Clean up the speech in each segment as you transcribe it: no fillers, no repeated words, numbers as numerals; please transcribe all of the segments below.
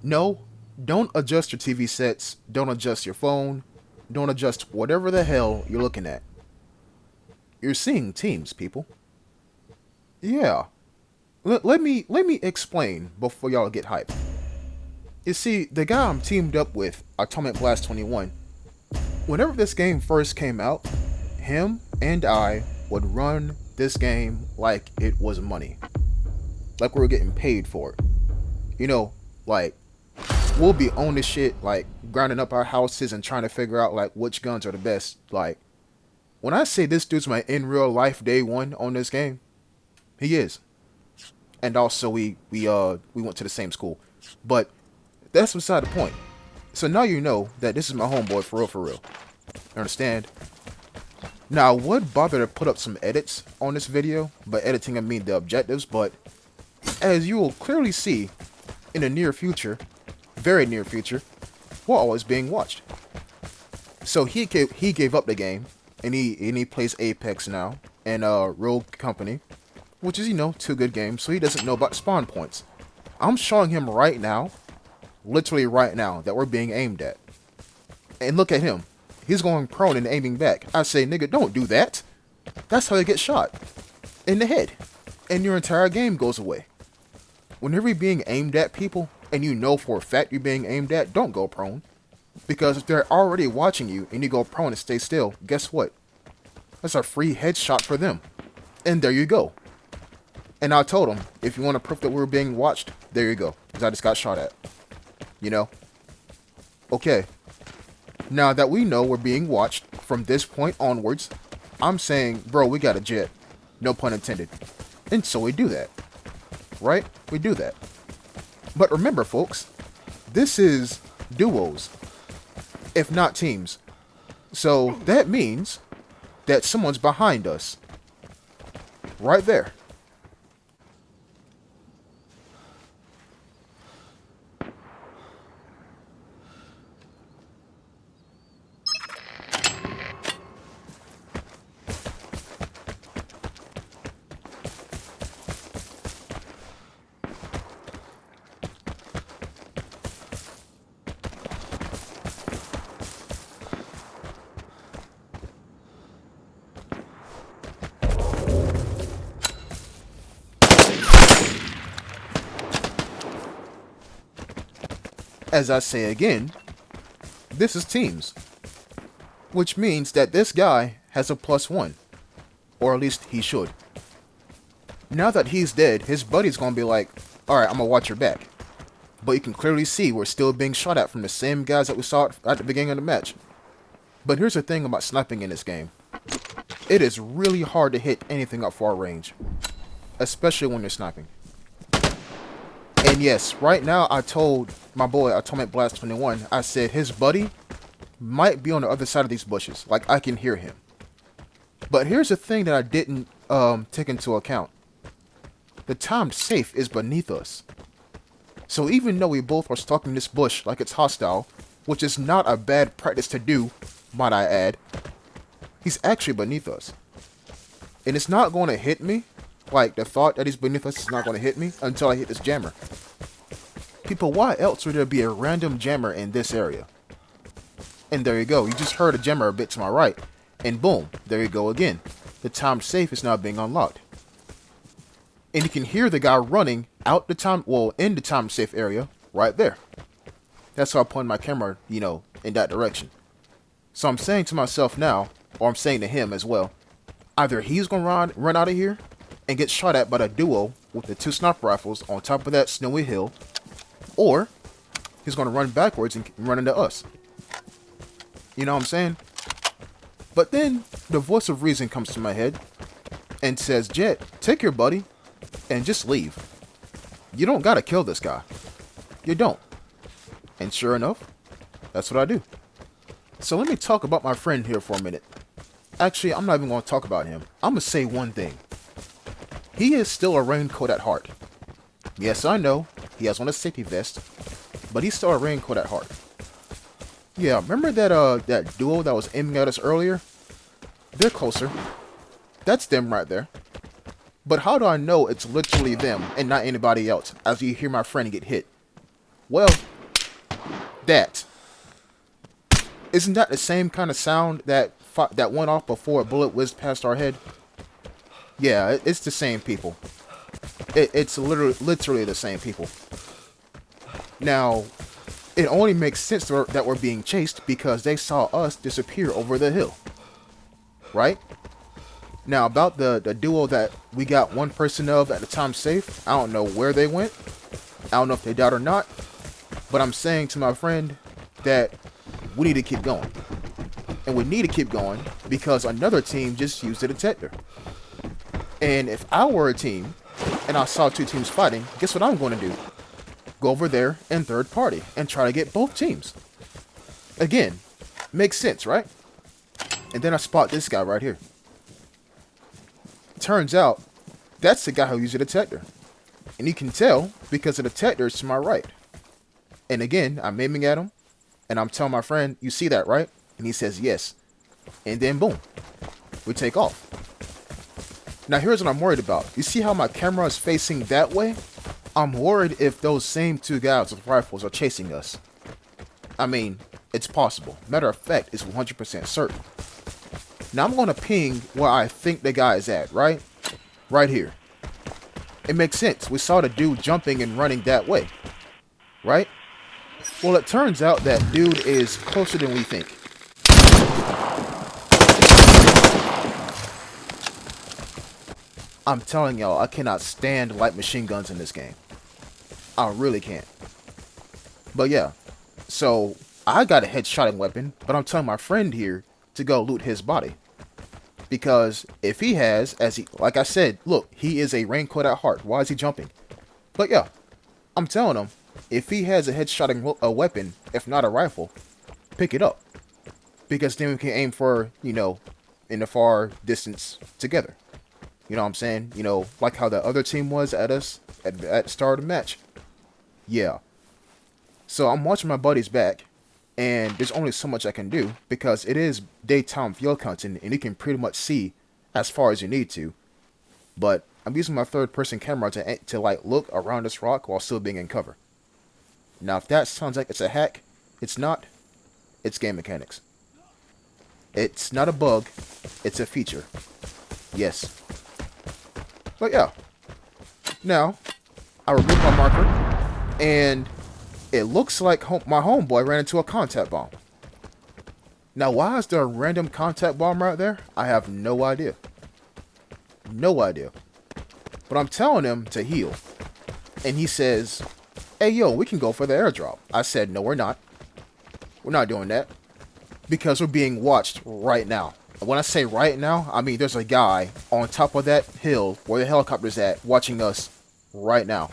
No, don't adjust your TV sets, don't adjust your phone, don't adjust whatever the hell you're looking at. You're seeing teams, people. Yeah. Let me explain before y'all get hyped. You see, the guy I'm teamed up with, Atomic Blast 21, whenever this game first came out, him and I would run this game like it was money. Like we were getting paid for it. You know, like we'll be on this shit, like grinding up our houses and trying to figure out like which guns are the best. Like when I say this dude's my in real life day one on this game, he is. And also we went to the same school. But that's beside the point. So now you know that this is my homeboy for real for real. You understand? Now I would bother to put up some edits on this video. By editing I mean the objectives, but as you will clearly see in the near future, very near future, we're always being watched. So he gave up the game and he plays Apex now and Rogue Company, which is, you know, two good games, so he doesn't know about spawn points. I'm showing him right now, literally right now, that we're being aimed at. And look at him. He's going prone and aiming back. I say, nigga, don't do that. That's how you get shot. In the head. And your entire game goes away. Whenever you're being aimed at people, and you know for a fact you're being aimed at, don't go prone. Because if they're already watching you, and you go prone and stay still, guess what? That's a free headshot for them. And there you go. And I told him, if you want to prove that we were being watched, there you go. Because I just got shot at. You know? Okay. Now that we know we're being watched from this point onwards, I'm saying, bro, we got a jet. No pun intended. And so we do that. Right? We do that. But remember, folks, this is duos, if not teams. So that means that someone's behind us. Right there. As I say again, this is teams. Which means that this guy has a +1. Or at least he should. Now that he's dead, his buddy's gonna be like, alright, I'm gonna watch your back. But you can clearly see we're still being shot at from the same guys that we saw at the beginning of the match. But here's the thing about sniping in this game. It is really hard to hit anything at far range. Especially when you're sniping. And yes, right now I told my boy Atomic Blast 21, I said his buddy might be on the other side of these bushes. Like, I can hear him. But here's the thing that I didn't take into account. The timed safe is beneath us. So even though we both are stalking this bush like it's hostile, which is not a bad practice to do, might I add, he's actually beneath us. And it's not going to hit me. Like, the thought that he's beneath us is not going to hit me until I hit this jammer. People, why else would there be a random jammer in this area? And there you go. You just heard a jammer a bit to my right. And boom, there you go again. The timed safe is now being unlocked. And you can hear the guy running out the time, well, in the timed safe area right there. That's how I point my camera, you know, in that direction. So I'm saying to myself now, or I'm saying to him as well, either he's going to run out of here and get shot at by the duo with the 2 sniper rifles on top of that snowy hill, or he's going to run backwards and run into us. You know what I'm saying? But then the voice of reason comes to my head and says, Jet, take your buddy and just leave. You don't gotta kill this guy. You don't. And sure enough, that's what I do. So let me talk about my friend here for a minute. Actually, I'm not even going to talk about him. I'm going to say one thing. He is still a raincoat at heart. Yes, I know, he has on a safety vest, but he's still a raincoat at heart. Yeah, remember that duo that was aiming at us earlier? They're closer. That's them right there. But how do I know it's literally them and not anybody else as you hear my friend get hit? Well, that. Isn't that the same kind of sound that that went off before a bullet whizzed past our head? Yeah, it's the same people. It's literally the same people. Now, it only makes sense that we're being chased because they saw us disappear over the hill. Right? Now, about the duo that we got one person of at the time safe, I don't know where they went. I don't know if they died or not. But I'm saying to my friend that we need to keep going. And we need to keep going because another team just used the detector. And if I were a team and I saw two teams fighting, guess what I'm going to do? Go over there and third party and try to get both teams. Again, makes sense, right? And then I spot this guy right here. Turns out, that's the guy who used the detector. And you can tell because the detector is to my right. And again, I'm aiming at him. And I'm telling my friend, you see that, right? And he says, yes. And then boom. We take off. Now here's what I'm worried about. You see how my camera is facing that way? I'm worried if those same two guys with rifles are chasing us. I mean, it's possible. Matter of fact, it's 100% certain. Now I'm going to ping where I think the guy is at, right? Right here. It makes sense. We saw the dude jumping and running that way. Right? Well, it turns out that dude is closer than we think. I'm telling y'all, I cannot stand light machine guns in this game. I really can't. But yeah, so I got a headshotting weapon, but I'm telling my friend here to go loot his body. Because if he has, like I said, look, he is a raincoat at heart. Why is he jumping? But yeah, I'm telling him, if he has a headshotting weapon, if not a rifle, pick it up. Because then we can aim for, in the far distance together. You know what I'm saying? Like how the other team was at us at the start of the match. Yeah. So I'm watching my buddy's back, and there's only so much I can do because it is daytime field hunting, and you can pretty much see as far as you need to. But I'm using my third-person camera to like look around this rock while still being in cover. Now, if that sounds like it's a hack, it's not. It's game mechanics. It's not a bug. It's a feature. Yes. But yeah. Now, I removed my marker, and it looks like my homeboy ran into a contact bomb. Now, why is there a random contact bomb right there? I have no idea. No idea. But I'm telling him to heal. And he says, hey, yo, we can go for the airdrop. I said, no, we're not. We're not doing that. Because we're being watched right now. And when I say right now, I mean there's a guy on top of that hill where the helicopter's at watching us right now.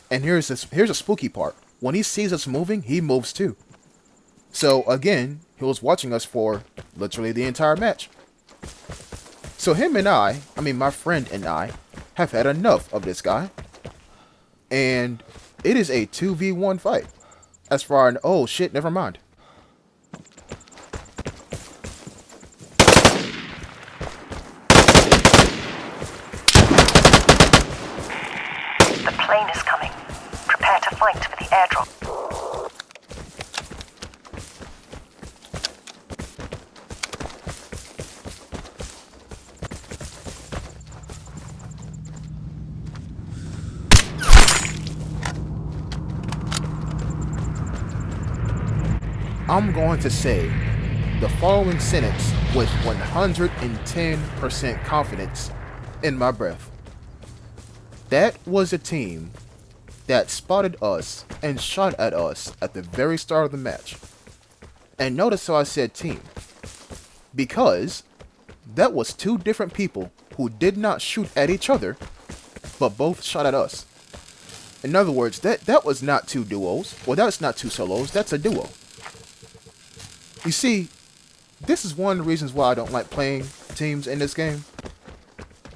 And here's a spooky part. When he sees us moving, he moves too. So again, he was watching us for literally the entire match. So him and my friend and I, have had enough of this guy. And it is a 2v1 fight. As far as, oh shit, never mind. The plane is coming. Prepare to fight for the airdrop. I'm going to say the following sentence with 110% confidence in my breath. That was a team that spotted us and shot at us at the very start of the match. And notice how I said team. Because that was two different people who did not shoot at each other, but both shot at us. In other words, that was not two duos. Well, that's not two solos, that's a duo. You see, this is one of the reasons why I don't like playing teams in this game.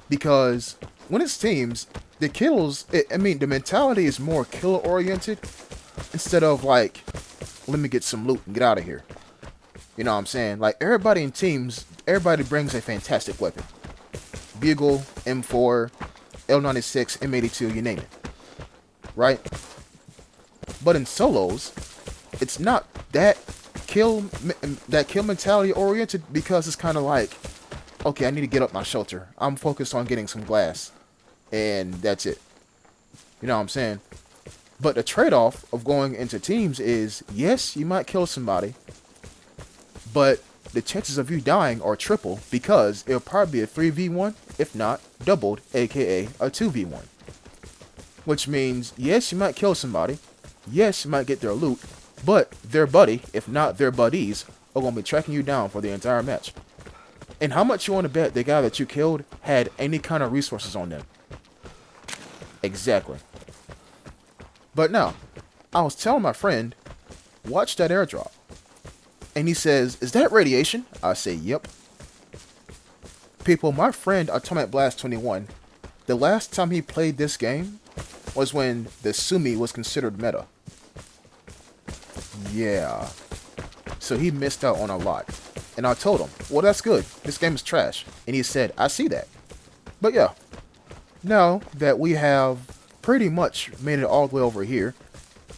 Because when it's teams, the kills, the mentality is more kill oriented instead of like, let me get some loot and get out of here. You know what I'm saying? Like everybody in teams, everybody brings a fantastic weapon. Bugle, M4, L96, M82, you name it. Right? But in solos, it's not that kill mentality oriented, because it's kind of like, okay, I need to get up my shelter. I'm focused on getting some glass, and that's it. You know what I'm saying? But the trade-off of going into teams is, yes, you might kill somebody, but the chances of you dying are triple, because it'll probably be a 3v1, if not doubled, aka a 2v1. Which means, yes, you might kill somebody, yes, you might get their loot, but their buddy, if not their buddies, are going to be tracking you down for the entire match. And how much you want to bet the guy that you killed had any kind of resources on them? Exactly. But now, I was telling my friend, watch that airdrop. And he says, is that radiation? I say, yep. People, my friend Atomic Blast 21, the last time he played this game was when the Sumi was considered meta. Yeah. So he missed out on a lot. And I told him, well, that's good. This game is trash. And he said, I see that. But yeah, now that we have pretty much made it all the way over here,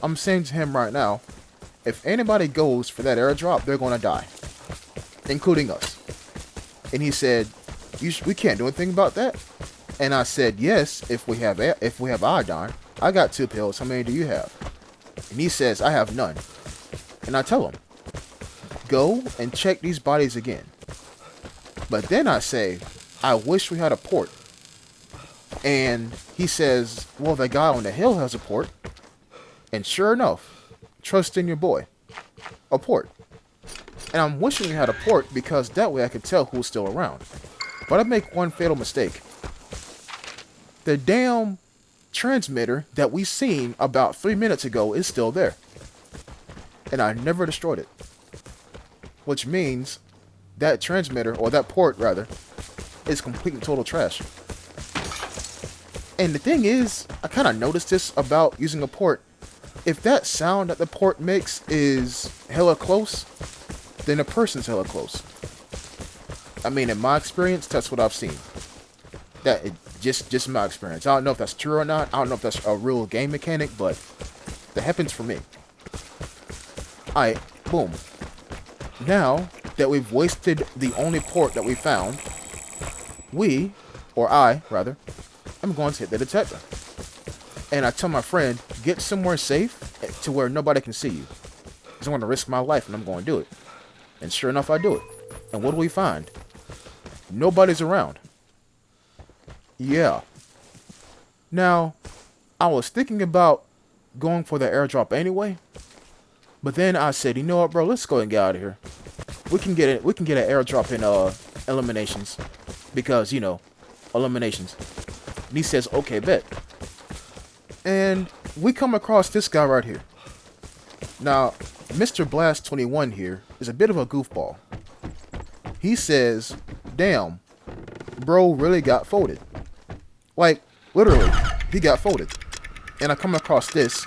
I'm saying to him right now, if anybody goes for that airdrop, they're going to die. Including us. And he said, we can't do anything about that. And I said, yes, if we have iodine. I got 2 pills. How many do you have? And he says, I have none. And I tell him, go and check these bodies again. But then I say, I wish we had a port. And he says, well, the guy on the hill has a port. And sure enough, trust in your boy, a port. And I'm wishing we had a port, because that way I could tell who's still around. But I make one fatal mistake. The damn transmitter that we seen about 3 minutes ago is still there. And I never destroyed it. Which means that transmitter, or that port rather, is complete and total trash. And the thing is, I kind of noticed this about using a port. If that sound that the port makes is hella close, then a person's hella close. I mean, in my experience, that's what I've seen. Just my experience. I don't know if that's true or not. I don't know if that's a real game mechanic, but that happens for me. Alright, boom. Now that we've wasted the only port that we found, I rather, I'm going to hit the detector. And I tell my friend, get somewhere safe to where nobody can see you. Because I'm going to risk my life and I'm going to do it. And sure enough, I do it. And what do we find? Nobody's around. Yeah. Now, I was thinking about going for the airdrop anyway. But then I said, you know what, bro? Let's go and get out of here. We can get an airdrop in eliminations, because eliminations. And he says, okay, bet. And we come across this guy right here. Now, Mr. Blast 21 here is a bit of a goofball. He says, damn, bro really got folded. Like, literally, he got folded. And I come across this,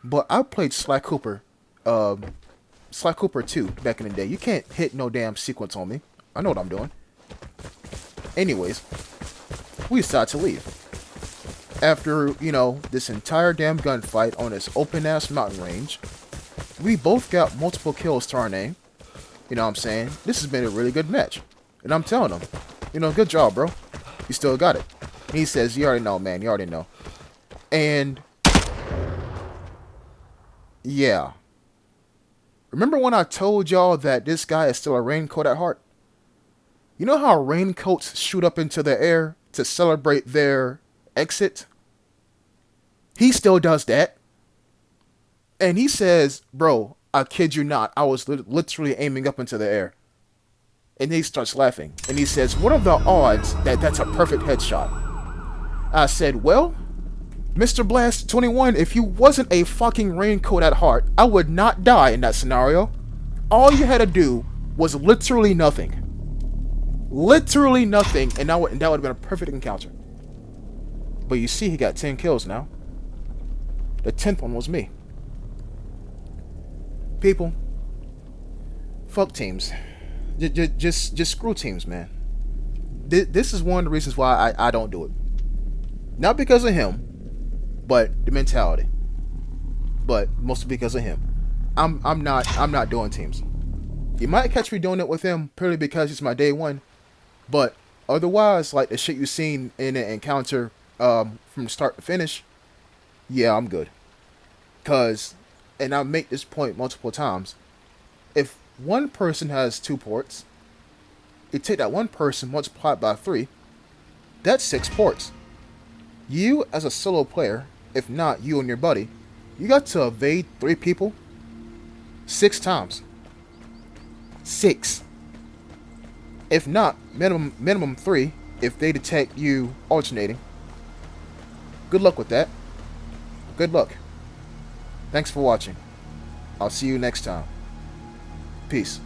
but I played Sly Cooper 2 back in the day. You can't hit no damn sequence on me. I know what I'm doing. Anyways, we decide to leave. After, this entire damn gunfight on this open-ass mountain range, we both got multiple kills to our name. You know what I'm saying? This has been a really good match. And I'm telling him, good job, bro. You still got it. And he says, you already know, man. You already know. And yeah. Remember when I told y'all that this guy is still a raincoat at heart? You know how raincoats shoot up into the air to celebrate their exit? He still does that. And he says, bro, I kid you not, I was literally aiming up into the air. And he starts laughing. And he says, what are the odds that that's a perfect headshot? I said, well, Mr. Blast 21, if you wasn't a fucking raincoat at heart, I would not die in that scenario. All you had to do was literally nothing. Literally nothing, and that would have been a perfect encounter. But you see, he got 10 kills now. The 10th one was me. People, fuck teams. Just screw teams, man. this is one of the reasons why I don't do it. Not because of him, but the mentality. But mostly because of him. I'm not doing teams. You might catch me doing it with him purely because he's my day one, but otherwise, like the shit you seen in an encounter from start to finish, yeah, I'm good. Cause, and I make this point multiple times, if one person has 2 ports, you take that one person multiplied by 3, that's 6 ports. You as a solo player, if not you and your buddy, you got to evade 3 people 6 times. 6. If not, minimum 3 if they detect you alternating. Good luck with that. Good luck. Thanks for watching. I'll see you next time. Peace.